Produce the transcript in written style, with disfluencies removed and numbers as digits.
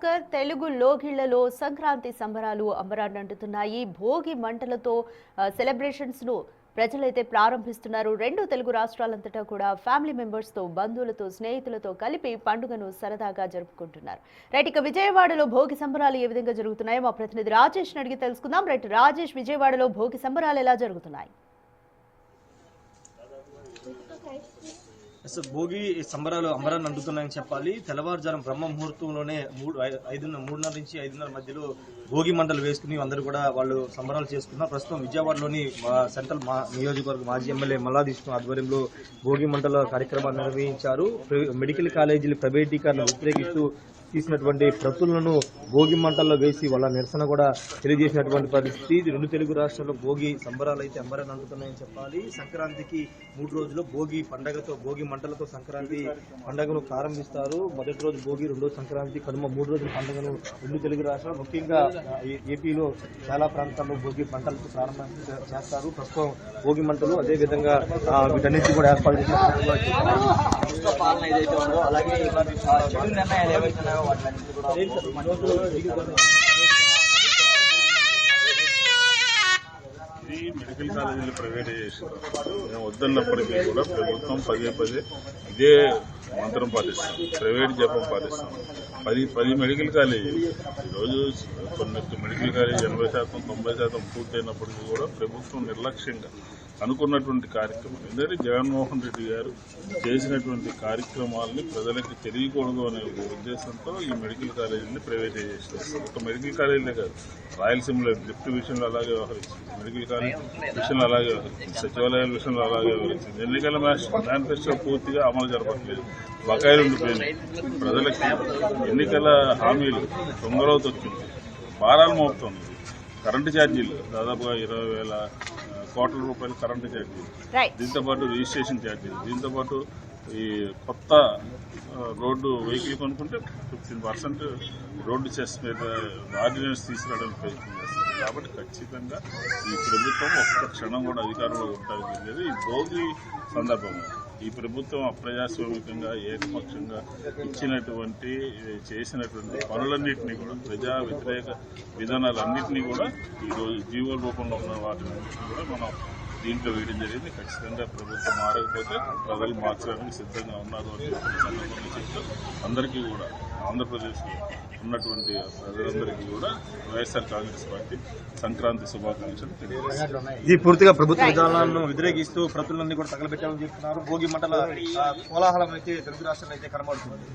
భాస్కర్ తెలుగు లోగిళ్లలో సంక్రాంతి సంబరాలు అంబరాన్నంటున్నాయి. భోగి మంటలతో సెలబ్రేషన్స్ ను ప్రజలైతే ప్రారంభిస్తున్నారు. రెండు తెలుగు రాష్ట్రాలంతటా కూడా ఫ్యామిలీ మెంబర్స్ తో, బంధువులతో, స్నేహితులతో కలిపి పండుగను సరదాగా జరుపుకుంటున్నారు. రైట్, ఇక విజయవాడలో భోగి సంబరాలు ఏ విధంగా జరుగుతున్నాయో మా ప్రతినిధి రాజేష్ అడిగి తెలుసుకుందాం. రైట్ రాజేష్, విజయవాడలో భోగి సంబరాలు ఎలా జరుగుతున్నాయి? భోగి సంబరాలు అంబరాన్ని అందుతున్నాయని చెప్పాలి. తెల్లవారుజాము బ్రహ్మ ముహూర్తంలోనే 3:30 నుంచి 5:30 మధ్యలో భోగి మంటలు వేసుకుని అందరూ కూడా వాళ్ళు సంబరాలు చేసుకున్నారు. ప్రస్తుతం విజయవాడలోని సెంట్రల్ నియోజకవర్గ మాజీ ఎమ్మెల్యే మల్లాది విష్ణు ఆధ్వర్యంలో భోగి మంటల కార్యక్రమాన్ని నిర్వహించారు. మెడికల్ కాలేజీలు ప్రైవేటీకరణ వ్యతిరేకిస్తూ తీసినటువంటి ప్రతులను భోగి మంటల్లో వేసి వాళ్ళ నిరసన కూడా తెలియజేసినటువంటి పరిస్థితి. రెండు తెలుగు రాష్ట్రాల్లో భోగి సంబరాలు అయితే అంబరాన్ని అందుతున్నాయని చెప్పాలి. సంక్రాంతికి 3 రోజులు భోగి పండగతో, భోగి మంటలతో సంక్రాంతి పండుగను ప్రారంభిస్తారు. మొదటి రోజు భోగి, రెండో సంక్రాంతి, కనుమ 3 రోజుల పండుగను రెండు తెలుగు రాష్ట్రాలు, ముఖ్యంగా ఏపీలో చాలా ప్రాంతాల్లో భోగి పంటలతో ప్రారంభం చేస్తారు. ప్రస్తుతం భోగి మంటలు అదేవిధంగా వీటన్నిటి కూడా ఏర్పాటు చేసిన పాలన ఏదైతే ఉందో అలాగే నిర్ణయాలు ఏవైతున్నాయో ఇది మెడికల్ కాలేజీలు ప్రైవేటైజేషన్ మేము వద్దన్నప్పటికీ కూడా ప్రభుత్వం పదే ఇదే మంత్రం పాటిస్తాం, ప్రైవేట్ జపం పాటిస్తాం. 10 మెడికల్ కాలేజీ ఈరోజు కొన్ని మెడికల్ కాలేజీ 80%, 90% పూర్తయినప్పటికీ కూడా ప్రభుత్వం నిర్లక్ష్యంగా అనుకున్నటువంటి కార్యక్రమం ఎందుకంటే జగన్మోహన్ రెడ్డి గారు చేసినటువంటి కార్యక్రమాలని ప్రజలకు తెలియకూడదు అనే ఉద్దేశంతో ఈ మెడికల్ కాలేజీని ప్రైవేటైజేషన్ చేస్తారు. ఒక మెడికల్ కాలేజీలే కాదు, రాయలసీమలో లిఫ్ట్ విషయంలో అలాగే వ్యవహరించింది, మెడికల్ కాలేజ్ విషయంలో అలాగే వ్యవహరించింది, సచివాలయాల విషయంలో అలాగే వ్యవహరించింది. ఎన్నికల మేనిఫెస్టో పూర్తిగా అమలు జరపట్లేదు, బకాయిలు ఉండిపోయినాయి. ప్రజలకి ఎన్నికల హామీలు తొందరవుతూ వచ్చింది, భారాలు మోపుతుంది. కరెంటు ఛార్జీలు దాదాపుగా 20,000 కోట్ల రూపాయలు కరెంటు ఛార్జీలు, దీంతోపాటు రిజిస్ట్రేషన్ ఛార్జీలు, దీంతోపాటు ఈ కొత్త రోడ్డు వెహికల్ కొనుక్కుంటే 15% రోడ్డు చెస్ మీద ఆర్డినెన్స్ తీసుకురావడానికి ప్రయత్నం చేస్తుంది. కాబట్టి ఖచ్చితంగా ఈ ప్రభుత్వం ఒక్క క్షణం కూడా అధికారంలో ఉండడానికి లేదు. ఈ భోగి సందర్భంగా ఈ ప్రభుత్వం అప్రజాస్వామికంగా ఏకపక్షంగా ఇచ్చినటువంటి చేసినటువంటి పనులన్నింటినీ కూడా, ప్రజా వ్యతిరేక విధానాలన్నింటినీ కూడా ఈరోజు జీవో రూపంలో ఉన్న వాటిని కూడా మనం దీంట్లో వేయడం జరిగింది. ఖచ్చితంగా ప్రభుత్వం మారకపోతే ప్రజలు మార్చడానికి సిద్ధంగా ఉన్నారు అని సందర్భంగా చెప్తూ అందరికీ కూడా ఆంధ్రప్రదేశ్లో ఉన్నటువంటి ప్రజలందరికీ కూడా వైఎస్ఆర్ కాంగ్రెస్ పార్టీ సంక్రాంతి శుభాకాంక్షలు తెలియజేస్తారు. ఇది పూర్తిగా ప్రభుత్వ విధానాలను వ్యతిరేకిస్తూ ప్రతులన్నీ కూడా తగలబెట్టామని చెప్తున్నారు. భోగి మంటల కోలాహలం అయితే తెలుగు రాష్ట్రాల్లో అయితే కనబడుతుంది.